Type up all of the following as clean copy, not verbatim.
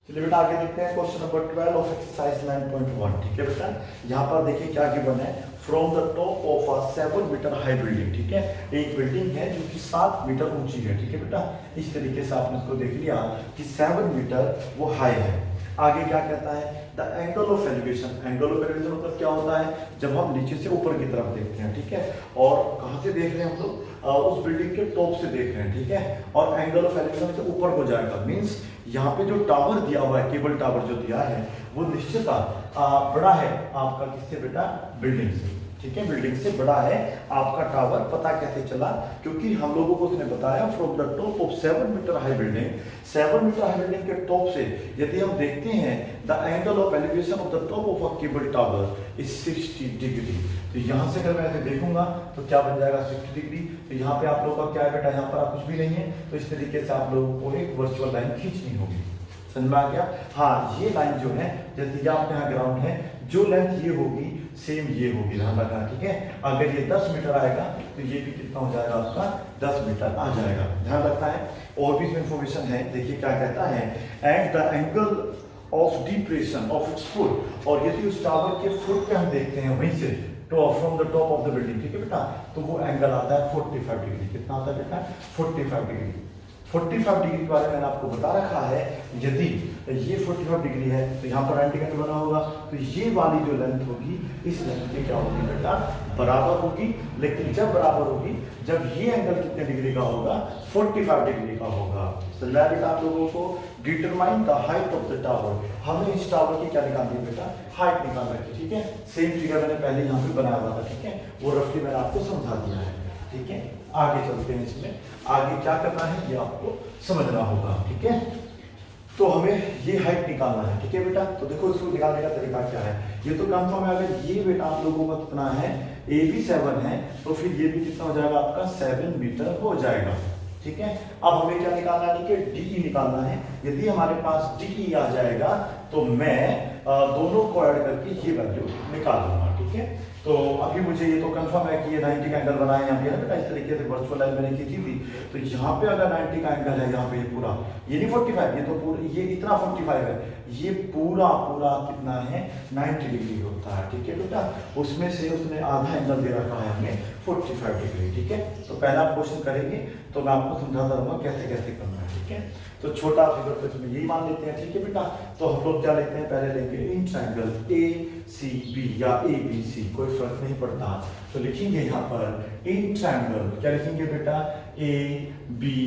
चलिए बेटा आगे देखते हैं क्वेश्चन नंबर 12 ऑफ एक्सरसाइज 9.1। ठीक है बेटा, यहाँ पर देखिए क्या गिवन है। From the top of a 7 metre high building, ठीक है, एक बिल्डिंग है जो कि 7 मीटर ऊंची है। ठीक है बेटा, इस तरीके से आपने इसको देख लिया कि 7 मीटर वो हाई है। आगे क्या कहता है, the angle of elevation. Angle of elevation मतलब क्या होता है, जब हम नीचे से ऊपर की तरफ देखते हैं। ठीक है, और कहाँ से देख रहे हैं हम लोग, उस बिल्डिंग के टॉप से देख रहे हैं। ठीक है, और एंगल ऑफ एलिवेशन से ऊपर को जाएगा, मींस यहाँ पे जो टावर दिया हुआ है, केबल टावर जो दिया है वो निश्चित बड़ा है आपका किससे बेटा, बिल्डिंग से। ठीक है, बिल्डिंग से बड़ा है आपका टावर। पता कैसे चला, क्योंकि हम लोगों को उसने बताया from the top of 7 metre high building, 7 metre high building के टॉप से यदि हम देखते हैं the angle of elevation of the top of a cable tower is 60 degree. तो यहाँ से अगर मैं ऐसे देखूंगा तो क्या बन जाएगा, 60 डिग्री। तो यहाँ पे आप लोगों का क्या है बेटा, यहाँ पर आप कुछ भी नहीं है, तो इस तरीके से आप लोगों को एक वर्चुअल लाइन खींचनी होगी। समझ में आ गया। हाँ, ये लाइन जो है, जैसे ये आपके यहाँ ग्राउंड है, जो लेंथ ये होगी सेम ये होगी, ध्यान रखना। ठीक है, अगर ये 10 मीटर आएगा तो ये भी कितना हो जाएगा आपका, 10 मीटर आ जाएगा, ध्यान रखना है। और भी इंफॉर्मेशन है, देखिए क्या कहता है, and the angle of depression of its foot. और यदि उस टावर के फुट पे हम देखते हैं वहीं से तो from the top of the building, ठीक है बेटा, तो वो एंगल आता है 45 डिग्री। कितना आता है बेटा, 45 डिग्री। 45 डिग्री के बारे में मैंने आपको बता रखा है। यदि ये 45 डिग्री है तो यहाँ पर 90 एंगल बना होगा, तो ये वाली जो लेंथ होगी इस लेंथ की क्या होगी बेटा, बराबर होगी। लेकिन जब बराबर होगी, जब ये एंगल कितने डिग्री का होगा, 45 डिग्री का होगा। समझा बेटा आप लोगों को। Determine the height of the tower, हमें इस टावर की क्या निकालनी है बेटा, हाइट निकाल रखी। ठीक है, सेम फिगर मैंने पहले यहाँ पे बनाया हुआ था। ठीक है, वो रफली मैंने आपको समझा दिया है। ठीक है, आगे चलते हैं। इसमें आगे क्या करना है ये आपको समझना होगा। ठीक है, तो हमें ये हाइट निकालना है। ठीक है बेटा, तो देखो इसको निकालने का तरीका क्या है, ये तो कंफर्म है। अगर ये बेटा आप लोगों का कितना है, ए भी 7 है, तो फिर ये भी कितना हो जाएगा आपका, 7 मीटर हो जाएगा। ठीक है, अब हमें क्या निकालना है, कि डी निकालना है। यदि हमारे पास डी आ जाएगा तो मैं दोनों को ऐड करके ये वैल्यू निकाल दूंगा। ठीक है, तो अभी मुझे ये तो कंफर्म है कि ये 90 का एंगल बनाया यहाँ पे बेटा, इस तरीके से वर्चुअल लाइन मैंने खींची थी। तो यहाँ पे अगर 90 का एंगल है, यहाँ पे ये पूरा, ये नहीं 45, ये तो पूरा, ये इतना 45 है, ये पूरा पूरा कितना है, 90 डिग्री होता है। ठीक है बेटा, उसमें से उसने आधा एंगल दे रखा है हमें 45 डिग्री। ठीक है, तो पहला क्वेश्चन करेंगे तो मैं आपको समझाता रहूंगा कैसे कैसे करना है। ठीक है, तो छोटा फिगर तो इसमें यही मान लेते हैं। ठीक है बेटा, तो हम लोग क्या लेते हैं, पहले लेंगे in triangle A C B या ए बी सी, कोई फर्क नहीं पड़ता। तो लिखेंगे यहाँ पर इन ट्रायंगल, क्या लिखेंगे बेटा, A B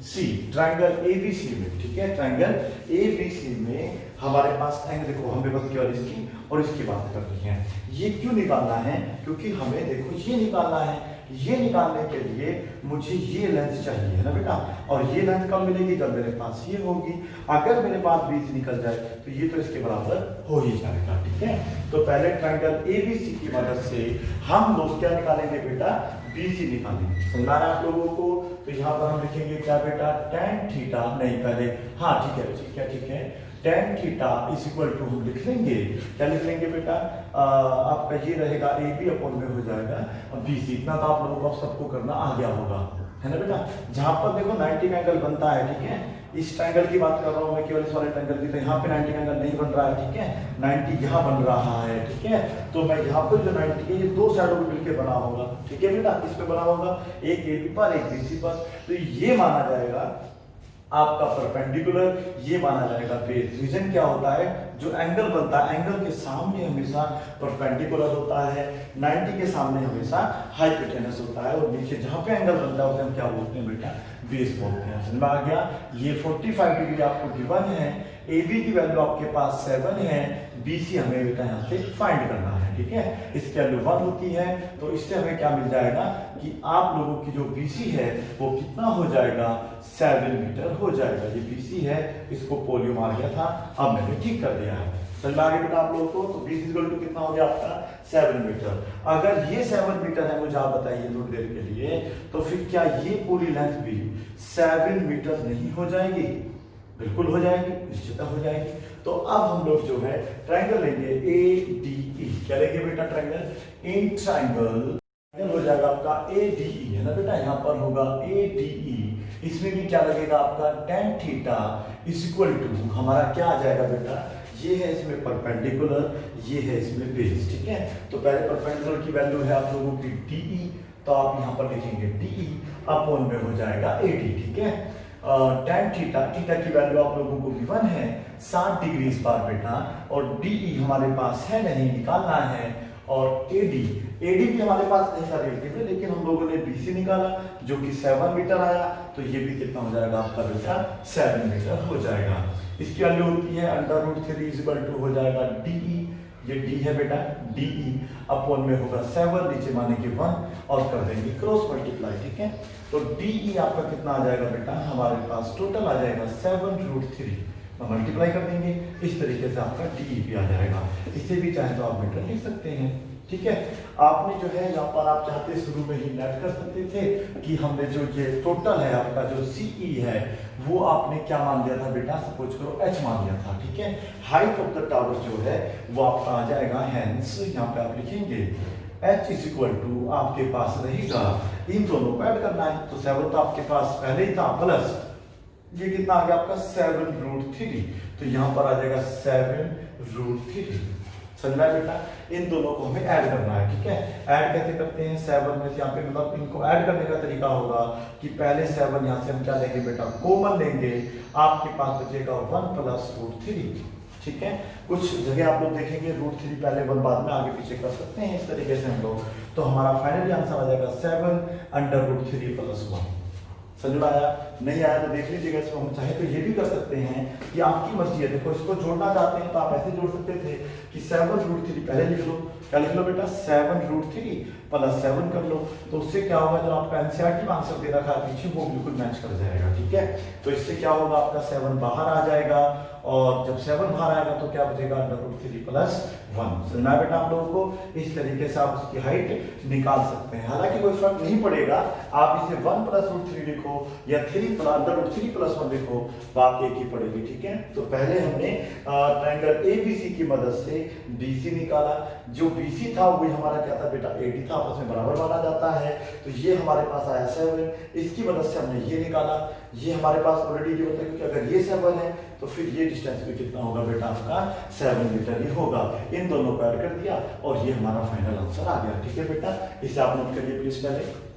C, triangle A B C में। ठीक है, ट्रायंगल ए बी सी में हमारे पास एंगल, देखो हमें बस केवल इसकी और इसकी बात करनी है। ये क्यों निकालना है, क्योंकि हमें देखो ये निकालना है। ये निकालने के लिए मुझे ये लेंथ चाहिए है ना बेटा, और ये लेंथ कब मिलेगी, जब मेरे पास ये होगी। अगर मेरे पास बीच निकल जाए तो ये तो इसके बराबर हो ही जाएगा। ठीक है, तो पहले ट्रायंगल एबीसी की मदद से हम लोग क्या निकालेंगे बेटा, बीसी निकालेंगे। समझा है आप लोगों को। तो यहाँ पर हम लिखेंगे क्या बेटा, tan थीटा, नहीं पहले, हाँ ठीक है ठीक है ठीक है, tan theta is equal to हम लिख लेंगे, क्या लिख लेंगे बेटा, आपका ये रहेगा ए बी अपॉन में हो जाएगा बी सी। इतना तो आप लोगों को सबको करना आ गया होगा, है ना बेटा। जहां पर देखो 90 का एंगल बनता है, ठीक है, इस ट्रायंगल की बात कर रहा हूं मैं, केवल इस वाले ट्रायंगल की, तो यहाँ पे 90 का एंगल नहीं बन रहा है। ठीक है, 90 यहाँ बन रहा है। ठीक है, तो मैं यहाँ पर जो 90 है, ये दो साइडों पे मिलकर बना होगा। ठीक है बेटा, इस पे बना होगा, एक ए बी पर एक बी सी पर, तो ये माना जाएगा आपका परपेंडिकुलर, ये माना जाएगा बेस। रीजन क्या होता है, जो एंगल बनता है, एंगल के सामने हमेशा परपेंडिकुलर होता है, 90 के सामने हमेशा हाइपोटेनस होता है, और नीचे जहां पे एंगल बनता है उसे हम क्या बोलते हैं बेटा, बेस बोलते हैं। समझ में आ गया। ये 45 डिग्री आपको गिवन है, ए बी की वैल्यू आपके पास 7 है, बी सी हमें बेटा यहाँ से फाइंड करना है। ठीक है, इसकी वैल्यू 1 होती है, तो इससे हमें क्या मिल जाएगा कि आप लोगों की जो बीसी है वो कितना हो जाएगा, 7 मीटर हो जाएगा। ये बीसी है, इसको पोलियो मार गया था, अब मैंने ठीक कर दिया है। चल आगे बेटा आप लोगों को, तो बीसी इक्वल टू कितना हो गया आपका, 7 मीटर। अगर ये 7 मीटर है, मुझे आप बताइए थोड़ी देर के लिए, तो फिर क्या ये पूरी लेंथ भी 7 मीटर नहीं हो जाएगी? बिल्कुल हो जाएगी, निश्चित हो जाएगी। तो अब हम लोग जो है ट्रायंगल लेंगे ए डी ई, क्या लेंगे बेटा, ट्रायंगल इन ट्रायंगल हो जाएगा आपका ए डी ई, है ना बेटा, यहाँ पर होगा ए डी ई। इसमें भी क्या लगेगा आपका tan theta is equal to हमारा क्या आ जाएगा बेटा, ये है इसमें परपेंडिकुलर, ये है इसमें बेस, ठीक है। तो पहले परपेंडिकुलर की वैल्यू है आप लोगों की DE, तो आप यहाँ पर लिखेंगे DE अपॉन में हो जाएगा AD, ठीक है। tan थीटा, थीटा की वैल्यू आप लोगों को गिवन है 60 डिग्री इस बार बेटा, और DE हमारे पास है नहीं, निकालना है, और AD भी हमारे पास नहीं था रिलेटिव में, लेकिन हम लोगों ने BC निकाला जो कि 7 मीटर आया, तो ये भी कितना हो जाएगा आपका बेटा 7 मीटर हो जाएगा। इसकी वैल्यू होती है √3 इज इक्वल टू हो जाएगा DE, ये D है बेटा, DE अपॉन में होगा 7, नीचे माने कि 1 और कर देंगे क्रॉस मल्टीप्लाई, ठीक है। तो DE आपका कितना आ जाएगा बेटा, हमारे पास टोटल आ जाएगा 7√3, मल्टीप्लाई कर देंगे, इस तरीके से आपका DE भी आ जाएगा। इसे भी चाहे तो आप मीटर लिख सकते हैं, ठीक है। आपने जो है यहाँ पर आप चाहते शुरू में ही नेट कर सकते थे कि हमने जो ये टोटल है आपका जो CE है वो आपने क्या मान लिया था बेटा, सपोज करो H मान लिया था, ठीक है। हाइट ऑफ द टावर जो है वो आपका आ जाएगा, हेंस यहाँ पे आप लिखेंगे H इज इक्वल टू आपके पास रहेगा, इन दोनों को ऐड करना है, तो 7 तो आपके पास पहले ही था, प्लस ये कितना आ गया आपका 7√3, तो यहाँ पर आ जाएगा 7√3, समझ में बेटा। इन दोनों को हमें ऐड करना है, ठीक है। ऐड कैसे करते हैं, 7 में से यहाँ पे मतलब इनको ऐड करने का तरीका होगा कि पहले 7 यहाँ से हम क्या लेंगे बेटा, कॉमन लेंगे, आपके पास बचेगा 1 + √3, ठीक है। कुछ जगह आप लोग देखेंगे √3 पहले 1 बाद में आगे पीछे कर सकते हैं, इस तरीके से हम लोग, तो हमारा फाइनली आंसर आ जाएगा 7 √3 + 1। समझ में आया? नहीं आया तो देख लीजिएगा, इसको हम चाहे तो ये भी कर सकते हैं कि आपकी मर्जी है, देखो इसको जोड़ना चाहते हैं तो आप ऐसे जोड़ सकते थे कि 7√3 पहले लिख लो, क्या लिख लो बेटा, 7√3 + 7 कर लो, तो उससे क्या होगा, जो आपका एनसीईआरटी में आंसर दे रखा है पीछे वो बिल्कुल मैच कर जाएगा, ठीक है। तो इससे क्या होगा, आपका 7 बाहर आ जाएगा, और जब 7 बाहर आएगा तो क्या बचेगा, √3 + 1। समझना बेटा आप लोगों को, इस तरीके से आप उसकी हाइट निकाल सकते हैं। हालांकि कोई फर्क नहीं पड़ेगा, आप इसे 1 + √3 लिखो या √3 + 1 लिखो, बात एक ही पड़ेगी, ठीक है। तो पहले हमने ट्रायंगल ABC की मदद से BC निकाला, जो BC था वही हमारा क्या था बेटा, AD था, आपस में बराबर माना जाता है, तो ये हमारे पास आया 7, इसकी मदद से हमने ये निकाला, ये हमारे पास ऑलरेडी ये बताया कि अगर ये 7 है तो फिर ये डिस्टेंस भी कितना होगा बेटा, आपका 7 मीटर ही होगा। इन दोनों को ऐड कर दिया और ये हमारा फाइनल आंसर आ गया, ठीक है बेटा। इसे आप नोट करिए प्लीज पहले।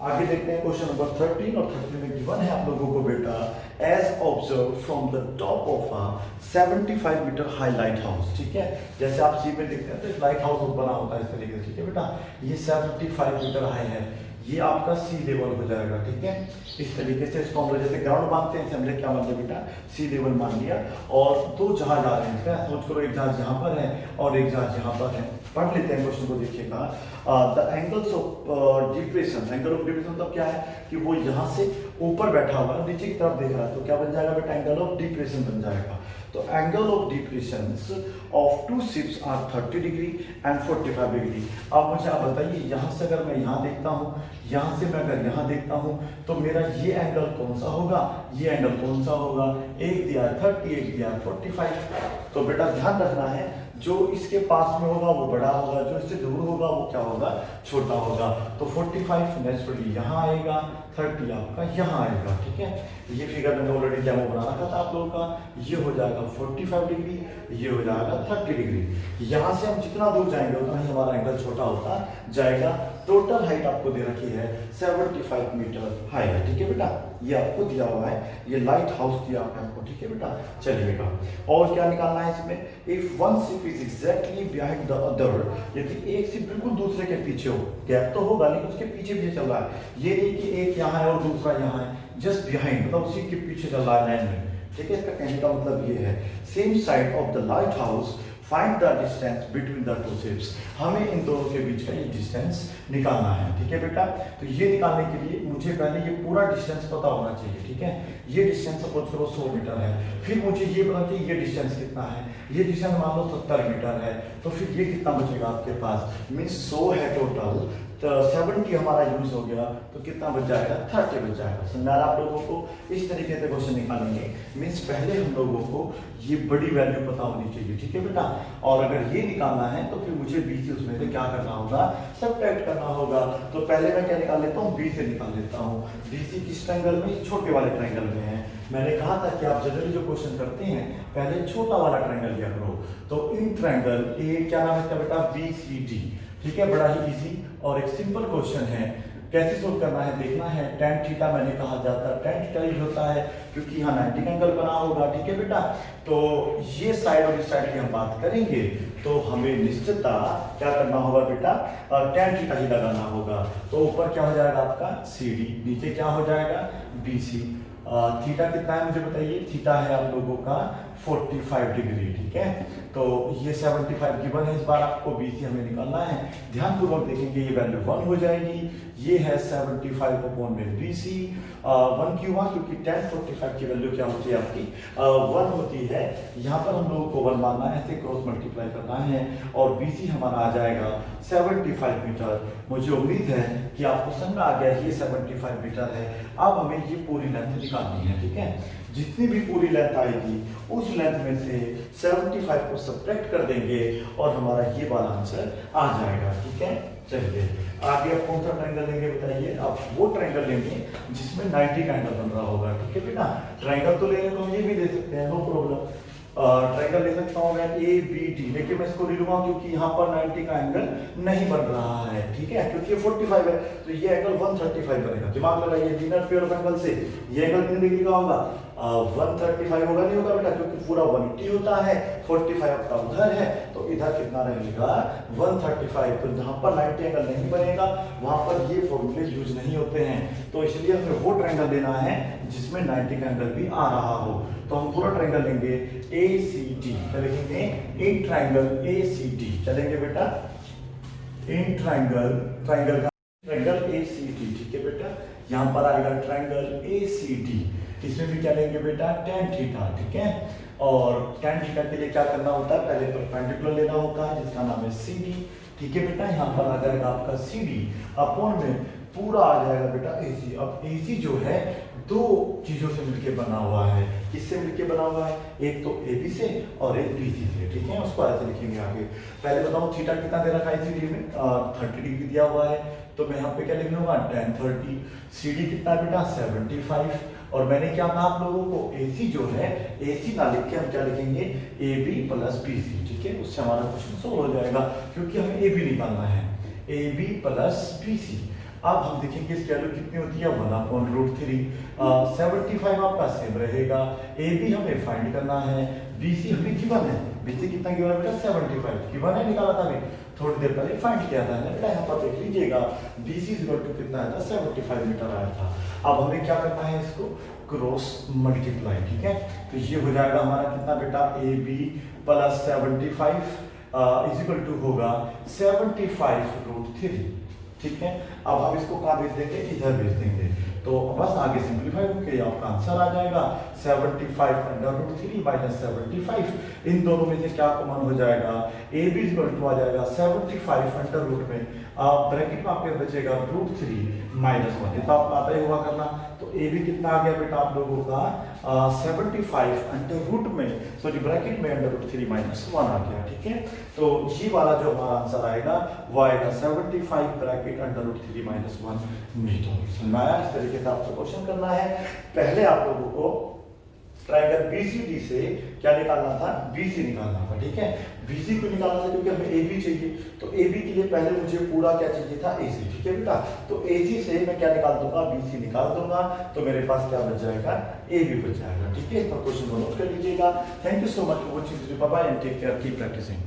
आगे देखते हैं क्वेश्चन नंबर 13, और 13 में गिवन है आप लोगों को बेटा, as observe from the top of a 75 metre high lighthouse, ठीक है। जैसे आप सी में देखते हैं तो एक लाइट हाउस बना होता है इस तरीके से, ठीक है बेटा। ये 75 मीटर हाई है, ये आपका सी लेवल हो जाएगा, ठीक है। इस तरीके से इसको हम लोग जैसे ग्राउंड मानते हैं, हमने क्या मान लिया बेटा, सी लेवल मान लिया, और 2 जहाज आ रहे हैं, सोच करो एक जहाज यहाँ पर है और एक जहाज यहाँ पर है। पढ़ लेते हैं क्वेश्चन को, देखिएगा। The angles of depression, angle of depression मतलब क्या है कि वो यहाँ से ऊपर बैठा हुआ है, नीचे की तरफ देख रहा है, तो क्या बन जाएगा बेटा, एंगल ऑफ डिप्रेशन बन जाएगा। तो angle of depression of 2 ships are 30 degree and 45 degree. अब मुझे आप बताइए, यहाँ से अगर मैं यहाँ देखता हूँ, यहाँ से मैं अगर यहाँ देखता हूँ, तो मेरा ये एंगल कौन सा होगा, ये एंगल कौन सा होगा, एक दिया 30, एक दिया 45। तो बेटा ध्यान रखना है, जो इसके पास में होगा वो बड़ा होगा, जो इससे दूर होगा वो क्या होगा, छोटा होगा। तो 45 नेचुरली यहाँ आएगा, 30 आपका यहाँ आएगा, ठीक है। ये फिगर मैंने ऑलरेडी डेमो बना रखा था आप लोगों का, ये हो जाएगा 45 डिग्री, ये हो जाएगा 30 डिग्री। यहाँ से हम जितना दूर जाएंगे उतना ही हमारा एंगल छोटा होता जाएगा। टोटल हाइट आपको दे रखी है 75 मीटर हाई है, ठीक है बेटा। ये आपको दिया हुआ है, ये लाइट हाउस दिया हुआ है आपको, ठीक है बेटा। चलिएगा, और क्या निकालना है इसमें, if one ship is exactly behind the other, यदि एक शिप बिल्कुल दूसरे के पीछे हो, गैप तो होगा लेकिन उसके पीछे पीछे चल रहा है, ये नहीं कि एक यहाँ है और दूसरा यहाँ है, जस्ट बिहाइंड मतलब उसी के पीछे चल रहा है लाइन में, ठीक है। इसका कहने का मतलब ये है, same side of the light house find the distance between the 2 ships. हमें इन दोनों के बीच का ये डिस्टेंस निकालना है, ठीक है बेटा। तो ये निकालने के लिए मुझे पहले ये पूरा डिस्टेंस पता होना चाहिए, ठीक है। ये डिस्टेंस सपोज करो 100 मीटर है, फिर मुझे ये पता चाहिए ये डिस्टेंस कितना है, ये डिस्टेंस मान लो 70 मीटर है, तो फिर ये कितना बचेगा आपके पास, मीन्स 100 है टोटल, तो 70 हमारा यूज हो गया तो कितना बच जाएगा, 30 बच जाएगा। समझा आप लोगों को? इस तरीके से क्वेश्चन निकालेंगे। मीन्स पहले हम लोगों को ये बड़ी वैल्यू पता होनी चाहिए, ठीक है बेटा। और अगर ये निकालना है तो फिर मुझे बी से उसमें से क्या करना होगा, सब्ट्रैक्ट करना होगा। तो पहले मैं क्या निकाल लेता हूँ, बी से निकाल लेता हूँ। बीसी किस ट्रायंगल में, छोटे वाले ट्रायंगल में है। मैंने कहा था कि आप जनरली जो क्वेश्चन करते हैं पहले छोटा वाला ट्रायंगल लिया करो। तो इन ट्रायंगल ए क्या नाम है इसका बेटा, BCD, ठीक है। बड़ा ही इजी और एक सिंपल क्वेश्चन है। कैसे सोल्व करना है देखना है। tan थीटा मैंने कहा जाता है, tan थीटा यूज होता है क्योंकि यहाँ 90 का एंगल बना होगा, ठीक है बेटा। तो ये साइड और इस साइड की हम बात करेंगे तो हमें निश्चितता क्या करना होगा बेटा, tan थीटा ही लगाना होगा। तो ऊपर क्या हो जाएगा आपका CD, नीचे क्या हो जाएगा BC। थीटा कितना है मुझे बताइए, थीटा है आप लोगों का 45 डिग्री, ठीक है। तो ये 75 गिवन है, इस बार आपको BC हमें निकालना है। ध्यानपूर्वक देखेंगे ये वैल्यू 1 हो जाएगी। ये है 75 अपॉन में BC। 1 क्यों हुआ, क्योंकि tan 45 की वैल्यू क्या होती है आपकी 1 होती है। यहाँ पर हम लोगों को 1 मानना है, ऐसे क्रॉस मल्टीप्लाई करना है और BC हमारा आ जाएगा 75 मीटर। मुझे उम्मीद है कि आपको समझ आ गया ये 75 मीटर है। अब हमें ये पूरी लेंथ निकालनी है, ठीक है। जितनी भी पूरी लेंथ आएगी उस लेंथ में से 75 को सब्ट्रैक्ट कर देंगे और हमारा ये वाला आंसर आ जाएगा, ठीक है। चलिए आगे आप कौन सा ट्रायंगल लेंगे बताइए। आप वो ट्रायंगल लेंगे जिसमें 90 का एंगल बन रहा होगा, ठीक है बेटा। ट्रायंगल तो लेंगे तो हम ये भी दे सकते हैं, नो प्रॉब्लम। ट्रायंगल ले सकता हूँ मैं ABD, लेकिन मैं इसको ले लूंगा क्योंकि यहाँ पर 90 का एंगल नहीं बन रहा है, ठीक है। क्योंकि ये 45 है तो ये एंगल 135 बनेगा। दिमाग लगाइए, डिनर पेयर ऑफ एंगल से ये एंगल कितने डिग्री का होगा, 135 होगा, नहीं होगा बेटा, क्योंकि पूरा 180 होता है, 45 आपका उधर है तो इधर कितना रहेगा 135। तो जहां पर 90 एंगल नहीं बनेगा वहां पर ये फॉर्मूले यूज नहीं होते हैं। तो इसलिए हमें वो ट्रायंगल लेना है जिसमें 90 का एंगल भी आ रहा हो। तो हम पूरा ट्रायंगल लेंगे ACD, क्या लिखेंगे, इन ट्रायंगल ACD चलेंगे बेटा। इन ट्रायंगल ACD, ठीक है बेटा। यहाँ पर आएगा ट्रायंगल ACD, इसमें भी क्या लेंगे बेटा, tan थीटा, ठीक है। और tan थीटा के लिए क्या करना होता है, पहले परपेंडिकुलर लेना होता है जिसका नाम है CD, ठीक है बेटा। यहाँ पर आ जाएगा आपका CD अपॉन में पूरा आ जाएगा बेटा AC। अब AC जो है दो चीजों से मिलकर बना हुआ है। किससे मिलकर बना हुआ है, एक तो AB से और एक BC से, ठीक है। उसको ऐसे लिखेंगे आगे। पहले बताओ थीटा कितना दे रखा है CD में, 30 डिग्री दिया हुआ है। तो मैं यहाँ पे क्या लिख लूंगा, tan 30। CD कितना बेटा 75। और मैंने क्या कहा आप लोगों को, AC जो है, AC ना लिख के हम क्या लिखेंगे AB प्लस BC, ठीक है। उससे हमारा क्वेश्चन सोल्व हो जाएगा क्योंकि हमें AB निकालना है, AB प्लस BC। अब हम देखेंगे इसकी वैल्यू कितनी होती है, 1/√3। 75 आपका सेम रहेगा। AB हमें फाइंड करना है, BC हमें गिवन है। BC कितना गिवन है बेटा, 75 गिवन है, निकाला था मैं थोड़ी देर पहले, फाइंड किया था बेटा। यहाँ पर देख लीजिएगा BC कितना आया था, 75 मीटर आया था। अब हमें क्या करना है, इसको क्रॉस मल्टीप्लाई, ठीक है। तो ये हो जाएगा हमारा कितना बेटा, AB plus 75 is equal to होगा 75√3, ठीक है। अब हम इसको कहाँ भेज देंगे, इधर भेज देंगे। तो बस आगे सिंप्लीफाई होकर आपका आंसर आ जाएगा 75√3 माइनस 75। इन दोनों में से क्या कॉमन हो जाएगा, AB इक्वल टू आ जाएगा 75 अंडर रूट में ब्रैकेट में आपके बचेगा √3 माइनस 1। तो आपको आता ही हुआ करना। तो AB कितना आ गया बेटा आप लोगों का 75 अंडर रूट में, सॉरी ब्रैकेट में अंडर√3 माइनस 1 आ गया, ठीक है। तो ये वाला जो हमारा आंसर आएगा वो आएगा 75 ब्रैकेट अंडर√3 माइनस 1 मीटर। समझ आया? इस तरीके से आपको क्वेश्चन करना है। पहले आप लोगों को ट्रायंगल BCD से क्या निकालना था, BC निकालना था, ठीक है। BC को निकालना था क्योंकि हमें AB चाहिए। तो AB के लिए पहले मुझे पूरा क्या चाहिए था, AC, ठीक है बेटा। तो AC से मैं क्या निकाल दूंगा, BC निकाल दूंगा। तो मेरे पास क्या बच जाएगा, AB बच जाएगा, ठीक है। इस पर क्वेश्चन को नोट कर लीजिएगा। Thank you so much for watching, bye bye and take care, keep practising.